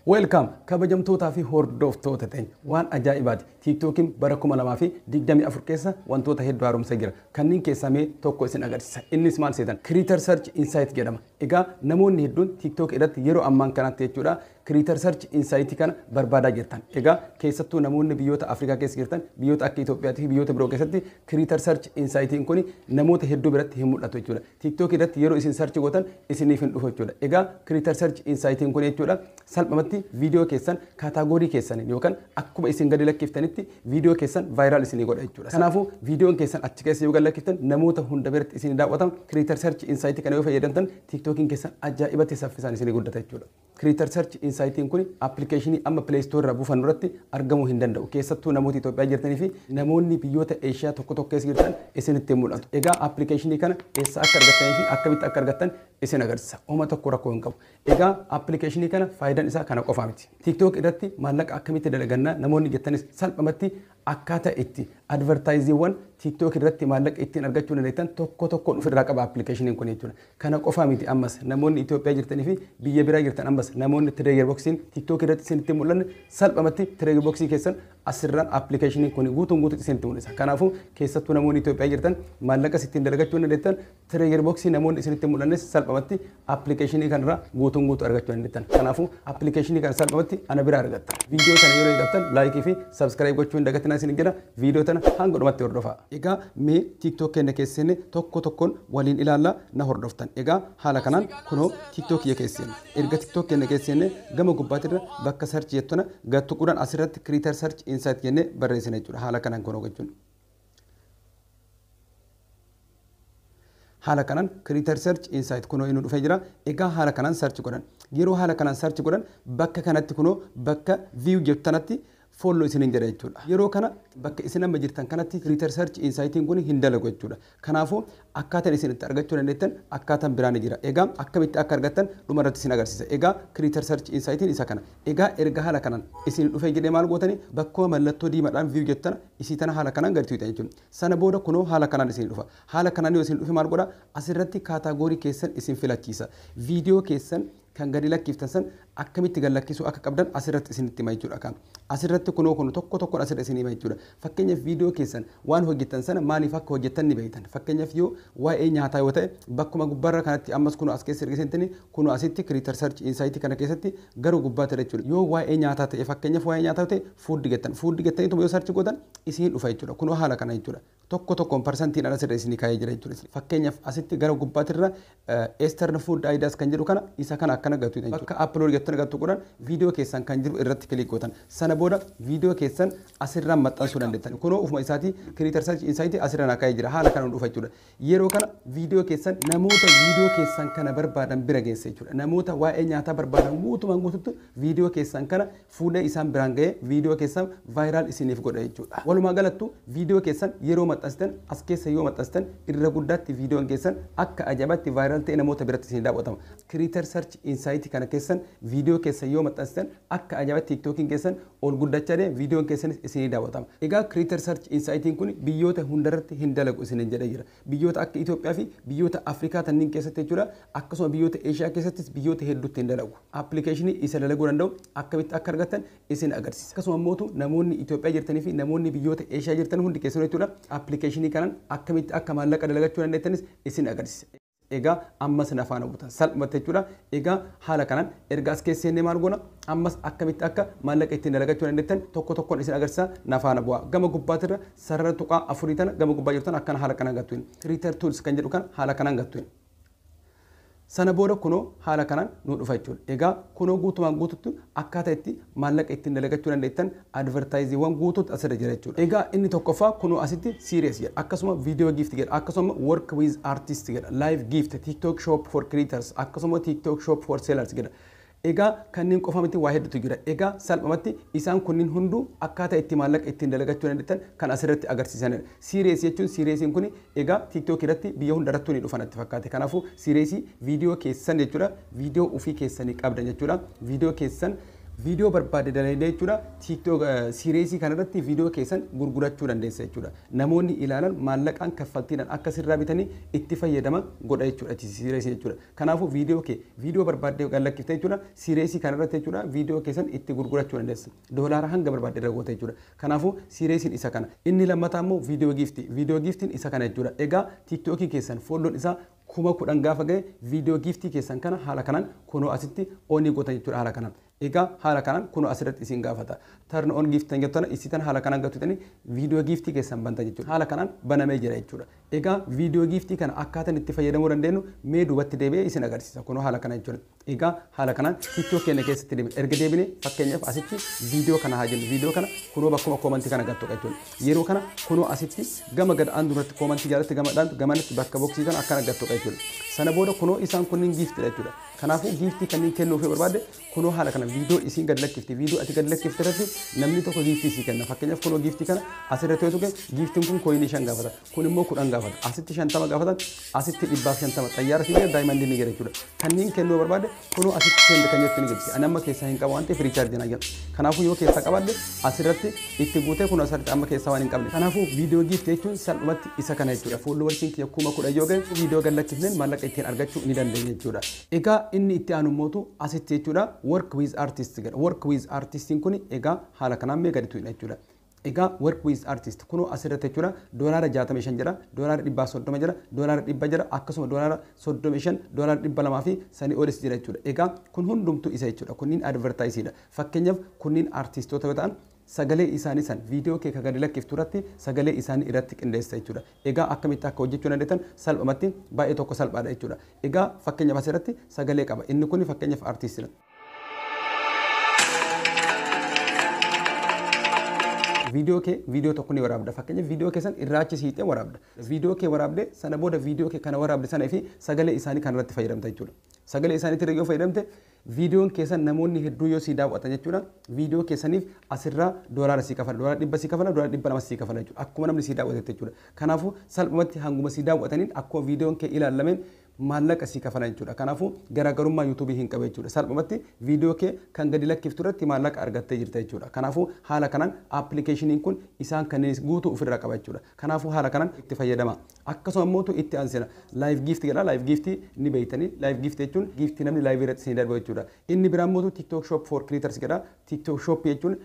Welcome kabajamtootaa fi hordoftoota teenya waan ajaa'ibaati TikTokin bara 2024 keessa wantoota hedduu haaromsa jira kanneen keessaa mee tokko isin agarsiisa innis maal seetan Creator Search Insight jedhama egaa namoonni hedduun TikTok irratti yeroo ammaan kanatti jechuudha Creator Search Insight kana barbaadaa jirtan egaa keessattuu namoonni biyyoota Afrikaa keessa jirtan biyyoota akka Itoophiyaa fi biyyoota biroo keessatti Creator Search Insight kun namoota hedduu biratti hin mul'atu jechuudha TikTok irratti yeroo isin search gootan isiniif hin dhufu jechuudha egaa Creator Search Insight kun jechuudha salphamatti video keessan kaataagorii keessan yookaan akkuma isin gadi lakkiftanitti video keessan viral isinii godha jechuudha. Kanaafuu videoon keessan achi keessa yoo gadi lakkiftan namoota hunda biratti isinii daawwatan Creator Search Insight kana yoo fayyadamtan TikTokin keessan ajaa'ibatti saffisaan isinii guddata jechuudha. Creator Search Insight kun applicationii amma Play Store irraa buufannu irratti argamuu hin danda'u. Keessattuu namoota Itoophiyaa jirtanii fi namoonni biyyoota Eeshiyaa tokko keessa jirtan isinitti mul'atu. Egaa applicationii kana eessa akka argattanii fi akkamitti akka argattan isin agarsiisa. Oma tokko rakkoo hin qabu. Egaa applicationii kana faayidaan isaa kana qofa miti. TikTok irratti maallaqa akkamitti dalagannaa namoonni jettanis salphamatti akkaataa itti advertaayiziiwwan TikTok irratti maallaqa ittiin argachuu dandeettan tokko ofirraa qaba applicationin kun jechuudha. Kana qofa miti ammas namoonni Itoophiyaa jirtanii fi biyya biraa jirtan ammas namoonni Trigger Boxiin TikTok irratti isinitti mul'anne salphamatti Trigger Boxii keessan asirraan applicationin kun guutuun isinitti mul'isa. Kanaafuu keessattuu namoonni Itoophiyaa jirtan maallaqa ittiin dalagachuu dandeettan Trigger Boxii namoonni isinitti mul'annes salphamatti applicationii kanarraa guutuun argachuu dandeettan. Kanaafuu applicationii kana salphamatti ana biraa argatta. Viidiyoo kana yeroo eeggattan laayikii fi subscribe gochuu hin dagatinaa isin jedha. Viidiyoo tana hanga dhumatti hordofaa. Egaa mee TikTok keenya keessatti tokkoon waliin ilaalla na hordoftan. Egaa haala kanaan kunoo TikTok keessatti erga TikTok keenya keessatti gama gubbaatirra bakka search jettuna gattuquudhaan asirratti Creator Search Insight jennee barreessina jechuudha. Haala kanaan kunoo gochuun. Haala kanaan Creator Search Insight kunoo inni dhufee jira. Egaa haala kanaan search godhan. Yeroo haala kanaan search godhan bakka kanatti kunoo bakka view jettanatti follow isinin jedha jechuudha. Yeroo kana bakka isin amma jirtan kanatti Creator Search Insight kun hin dalagu jechuudha. Kanaafuu akkaataan isin itti argachuu dandeettan akkaataan biraan jira. Egaa akkamitti akka argattan dhuma irratti isin agarsiisa. Egaa Creator Search Insight isa kana. Egaa erga haala kanaan isin dhufee jedhee maal gootanii bakkuma mallattoo diimaadhaan view jettan isii tana haala kanaan gadi tuuta jechuudha. Sana booda kunoo haala kanaan isin dhufa. Haala kanaan yoo isin dhufe maal godha asirratti kaataagorii keessan isin filachiisa. Viidiyoo keessan kan gadi lakkiftan san akkamitti gad lakkisuu akka qabdan asirratti isinitti hima jechuudha kan asirratti kunoo tokko asirratti isinii hima jechuudha fakkeenyaaf viidiyoo keessan waan hojjettan sana maaliif akka hojjettan ni beektan fakkeenyaaf yoo waa'ee nyaataa yoo ta'e bakkuma gubbaarra kanatti ammas kunoo as keessa ergisentini kunoo asitti Creator Search Insight kana keessatti garuu gubbaatti jechuudha yoo waa'ee nyaataa ta'e fakkeenyaaf waa'ee nyaataa ta'e food gettaniituma yoo search gootan isin dhufa jechuudha kunoo haala kana jechuudha tokkoon parsantiin asirra isinii kaa'ee jira jechuudha fakkeenyaaf asitti gara gubbaatirra Eastern Food Ideas kan jedhu kana isa kana akkana gatu jechuudha bakka upload gettana gatu godhan viidiyoo keessan kan jiru irratti kilik gootan sana booda viidiyoo keessan asirraan maxxansuu dandeettan kunoo ufuma isaatii Creator Search Insight asirraan kaa'ee jira haala kanaan dhufa jechuudha yeroo kana viidiyoo keessan namoota viidiyoo keessan kana barbaadan bira geessa jechuudha namoota waa'ee nyaataa barbaadan guututti viidiyoo keessan kana fuudhee isaan biraan ga'ee viidiyoo keessan viral isiniif godha jechuudha walumaa galattu viidiyoo keessan yeroo maxxansitan as keessa yoo maxxansitan irra guddaatti viidiyoon keessan akka ajaa'ibatti viral ta'e namoota biratti isin daawwatama Creator Search Insight kana keessan viidiyoo keessan yoo maxxansitan akka ajaa'ibatti TikTokin keessan ol guddachaa deema viidiyoon keessanis isinii daawwatama. Egaa Creator Search Insight kun biyyoota hundarratti hin dalagu isinin jedhee jira. Biyyoota akka Itoophiyaa fi biyyoota Afrikaa tanniin keessatti jechuudha akkasuma biyyoota Eeshiyaa keessattis biyyoota hedduutti hin dalagu. Applicationii isa dalaguu danda'u akkamitti akka argattan isin agarsiisa. Akkasuma immoo namoonni Itoophiyaa jirtanii fi namoonni biyyoota Eeshiyaa jirtan hundi keessatti jechuudha applicationii kanaan akkamitti akka maallaqa dalagachuu dandeettanis isin agarsiisa. Egaa ammas nafaana buutan salphumatti jechuudha. Egaa haala kanaan erga as keessa inni maal goona ammas akkamitti akka maallaqa ittiin dalagachuu dandeettan tokkoon isin agarsiisa nafaana bu'a. Gama gubbaatirra sarara tuqaa afurii tana gama gubbaa jirtan akkana haala kanaan gattuun Creator Tools kan jedhu kan haala kanaan gattuun. Sana booda kunoo haala kanaan nu dhufa jechuudha. Egaa kunoo guutumaan guututti akkaataa itti maallaqa ittiin dalagachuu dandeettan advertaayiziiwwan guutuutti asirra jira jechuudha. Egaa inni tokkoffaa kunoo asitti serious jedha akkasuma video gift jedha akkasuma work with artist jedha live gift TikTok shop for creators akkasuma TikTok shop for sellers jedha. Egaa kanneen qofa miti waa hedduutu jira. Egaa salphumatti isaan kunniin hunduu akkaataa itti maallaqa ittiin dalagachuu dandeettan kan asirratti agarsiisanidha. Serious jechuun seriousiin kun egaa TikTok irratti biyya hundarrattuu ni dhufan itti fakkaate. Kanaafuu serious viidiyoo keessan jechuudha. Viidiyoo ofii keessanii qabdan jechuudha. Viidiyoo keessan viidiyoo barbaade dalagdee jechuudha TikTok siireesii kanarratti viidiyoo keessan gurgurachuu dandeessa jechuudha. Namoonni ilaalan maallaqaan kaffaltiidhaan akka sirraa bitanii itti fayyadaman godha jechuudha siireesii jechuudha. Kanaafuu viidiyoo barbaade gallakkiftee jechuudha siireesii kanarratti jechuudha viidiyoo keessan itti gurgurachuu dandeessa. Doolaara hanga barbaade irra goota jechuudha. Kanaafuu siireesiin isa kana. Inni lammataa immoo viidiyoo giiftii. Viidiyoo giiftiin isa kana jechuudha. Egaa TikTokii keessan folloon isaa 10,000 gaafa ga'e viidiyoo giiftii keessan kana haala kanaan kunoo asitti oonii gootan jechuudha haala kanaan. Egaa haala kanaan kunoo asirratti isin gaafata. Turn on gift tan jettan isitan haala kanaan gatutanii viidiyoo giiftii keessan bantan jechuudha. Haala kanaan banamee jira jechuudha. Egaa viidiyoo giiftii kana akkaataan itti fayyadamuu dandeenyu mee duubatti deebi'ee isin agarsiisa. Kunoo haala kana jechuudha. Egaa haala kanaan TikTok keenya keessatti deebine erga deebine fakkeenyaaf asitti viidiyoo kana haa jennu. Viidiyoo kana kunoo bakkuma koomantii kana gattu jechuudha. Yeroo kana kunoo asitti gama gadaan duratti koomantii jalatti gamanatti bakka boksii kana akkana gattu jechuudha. Sana booda kunoo isaan kunniin giiftii jechuudha. Kanaafuu giiftii kanneen kennuuf barbaade kunoo haala kana viidiyoo isin gad lakkifti viidiyoo ati gad lakkifte irratti namni tokko giiftii si kenna. Fakkeenyaaf kunoo giiftii kana asirratti yoo tuqe giiftiin kun kooyinii 5 gaafata. Kun immoo 10 gaafata. Asitti 50 gaafatan asitti 150 xayyaara si jira daayimandii ni jira jechuudha. Kanneen kennuu barbaade kunoo asitti seende kan jettu ni jirti. Ani amma keessaa hin qabu waan ta'eef riichaarjii na jira. Kanaafuu yoo keessaa qabaadde asirratti itti guutee kun asirratti amma keessaa waan hin qabne. Kanaafuu viidiyoo giiftii jechuun salphumatti isa kana jechuudha. Foollowarsiin kiyya 10,000 yoo ga'e viidiyoo gad lakkifneen maallaqa ittiin argachuu ni dandeenya jechuudha. Egaa inni itti aanu mootu asitti jechuudha work with artist jedha. Work with artistiin kun egaa haala kanaan mee gaditu jechuudha. Egaa work with artist kunoo asirratti jechuudha doolaara 65 jira, doolaara 130 jira, doolaara 100 jira, akkasuma doolaara 35, doolaara 200 fi sanii olis jira jechuudha. Egaa kun hundumtuu isa jechuudha. Kunniin advertaisiidha. Fakkeenyaaf kunniin artistoota yoo ta'an sagalee isaanii san viidiyoo kee kan gadi lakkiftu irratti sagalee isaanii irratti qindeessa jechuudha. Egaa akkamitti akka hojjechuu dandeettan salphumatti baay'ee tokko salphaadha jechuudha. Egaa fakkeenyaaf asirratti sagalee qaba. Inni kun fakkeenyaaf artistiidha. Viidiyoo tokko ni waraabda. Fakkeenyaaf viidiyoo keessan irraachi siixee waraabda. Viidiyoo kee waraabde sana booda viidiyoo kee kana waraabde sana fi sagalee isaanii kan irratti fayyadamta jechuudha. Sagalee isaaniitti yoo fayyadamte viidiyoon keessan namoonni hedduu yoo si daawwatan jechuudha. Viidiyoo keessaniif asirraa doolaara si kafala, doolaara 100 si kafala, doolaara 200 si kafala jechuudha. Akkuma namni si daawwate jechuudha. Kanaafuu salphumatti hanguma si daawwataniin akkuma viidiyoon kee ilaalameen maallaqa si kafala jechuudha. Kanaafuu garaagarummaa yuutuubii hin qabu jechuudha. Salphumatti viidiyoo kee kan gadi lakkiftu irratti maallaqa argattee jirta jechuudha. Kanaafuu haala kanaan appilikeeshiniin kun isaan kanneen guutuu ofirraa qaba jechuudha. Kanaafuu haala kanaan itti fayyadama. Akkasuma immoo itti aansina live gift jedha. Live gift ni beeytanii live gift jechuun gift namni live irratti isin darba jechuudha. Inni biraan immoo TikTok shop for creators jedha. TikTok shop jechuun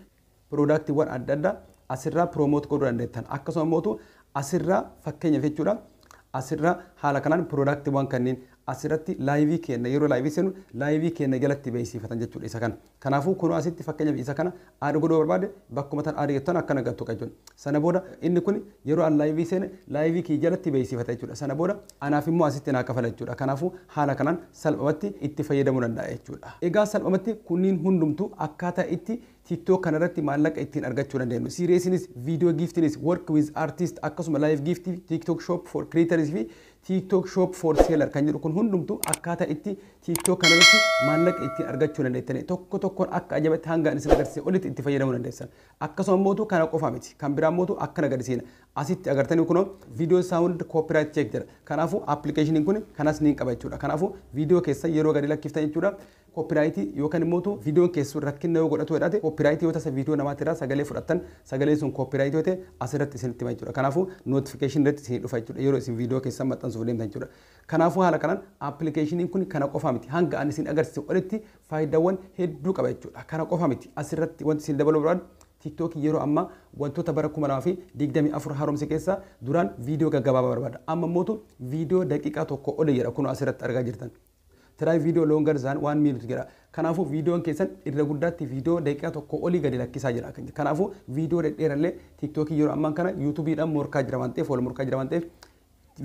piroodaaktiiwwan adda addaa asirraa promote godhuu dandeettan. Akkasuma immoo asirraa fakkeenyaaf jechuudha. Asirraa haala kanaan piroodaaktiiwwan kanneen asirratti laayivii kenna yeroo laayivii seenu laayivii kenna jalatti beeksifatan jechuudha isa kana. Kanaafuu kunoo asitti fakkeenyaaf isa kana aada godhuu barbaade bakkuma tan aada jettan akkana gattu jechuudha. Sana booda inni kun yeroo an laayivii seene laayivii kii jalatti beeksifata jechuudha. Sana booda anaaf immoo asitti naa kafala jechuudha. Kanaafuu haala kanaan salphumatti itti fayyadamuu danda'a jechuudha. Egaa salphumatti kunniin hundumtuu akkaataa itti TikTok kanarratti maallaqa ittiin argachuu dandeenyu. Siireesiinis viidiyoo giiftiinis work with artist akkasuma live gift TikTok shop for creators fi TikTok shop for seller kan jedhu kun hundumtuu akkaataa itti TikTok kanarratti maallaqa ittiin argachuu dandeettan. Tokko tokkoon akka ajabatti hanga isin agarsiise olitti itti fayyadamuu dandeessan. Akkasuma mootu kana qofa miti. Kan biraan mootu akkana agarsiina. Asitti agartanii kunoo viidiyoo sound copyright check jedha. Kanaafuu appilikeeshiniin kun kanas ni qaba jechuudha. Kanaafuu viidiyoo keessa yeroo gadi lakkiftan jechuudha. Copyright yookaan immoo viidiyoon keessu rakkina yoo godhatu jedhate copyright yoo ta'e viidiyoo namaatti irraa sagalee fudhattan sagalee sun copyright yoo ta'e asirratti isinitti hima jechuudha. Kanaafuu notification irratti isin dhufa jechuudha yeroo isin viidiyoo keessan maxxansuuf deemtan jechuudha. Kanaafuu haala kanaan appilikeeshiniin kun kana qofa miti hanga ani isin agarsiise olitti faayidaawwan hedduu qaba jechuudha. Kana qofa miti asirratti wanti isin dabaluu barbaadu TikTok yeroo amma wantoota bara 2024 haaromse keessa duraan viidiyoo gaggabaabaa barbaada. Amma mootu viidiyoo daqiiqaa tokko oli jedha kun asirratti argaa jirtan. Try video longer than 1 minute jedha. Kanaafuu viidiyoon keessan irra guddaatti viidiyoo daqiiqaa tokko olii gadi lakkisaa jira. Kanaafuu viidiyoo dhedheerallee TikTok yeroo ammaan kana YouTubeedhaan morkaa jira waan ta'eef wal morkaa jira waan ta'eef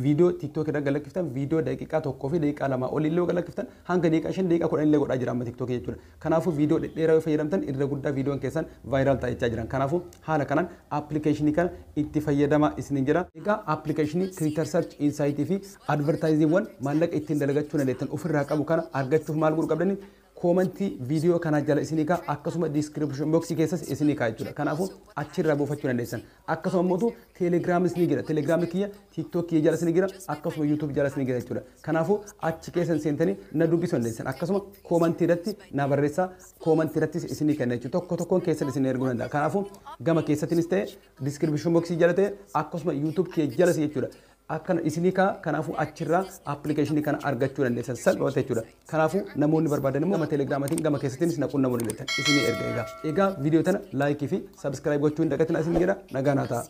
viidiyoo TikTok irra galakkiftan viidiyoo daqiiqaa tokkoo fi daqiiqaa lama olii illee galakkiftan hanga daqiiqaa 5 daqiiqaa 10 illee godhaa jira amma TikTok jechuudha. Kanaafuu viidiyoo dhedheeraa yoo fayyadamtan irra guddaa viidiyoon keessan viral ta'aa jiran. Kanaafuu haala kanaan appilikeeshinii kana itti fayyadamaa isiniin jira. Egaa appilikeeshinii Creator Search Insight fi advertisingiiwwan maallaqa ittiin dalagachuu dandeettan ofirraa qabu kana argachuuf maal godhuu qabdanii koomentii viidiyoo kana jala isinii kaa akkasuma description box keessas isinii kaa jechuudha. Kanaafuu achirraa buufachuu dandeessan. Akkasuma immoo teelegiraamis ni jira. Teelegiraamii kiyya TikTok kiyya jala isinii jira. Akkasuma YouTube jala isinii jira jechuudha. Kanaafuu achi keessan seentanii na dubbisuu dandeessan. Akkasuma koomentii irratti na barreessaa koomentii irratti isinii kenna jechuudha. Tokko tokkoon keessan isinii erguu danda'a. Kanaafuu gama keessattinis ta'e description box jala ta'e akkasuma YouTube kiyya jala jechuudha. Akkan isinii kanaafuu achirraa appilikeeshinii kana argachuu dandeessan salphaata jechuudha. Kanaafuu namoonni barbaadan immoo gama teelegiraamaatiin gama keessattiinis naquun namoonni leetan isinii erga egaa viidiyoo tana laayikii fi sabskiraayib gochuu hin dagatin isin jedha nagaa naa ta'a.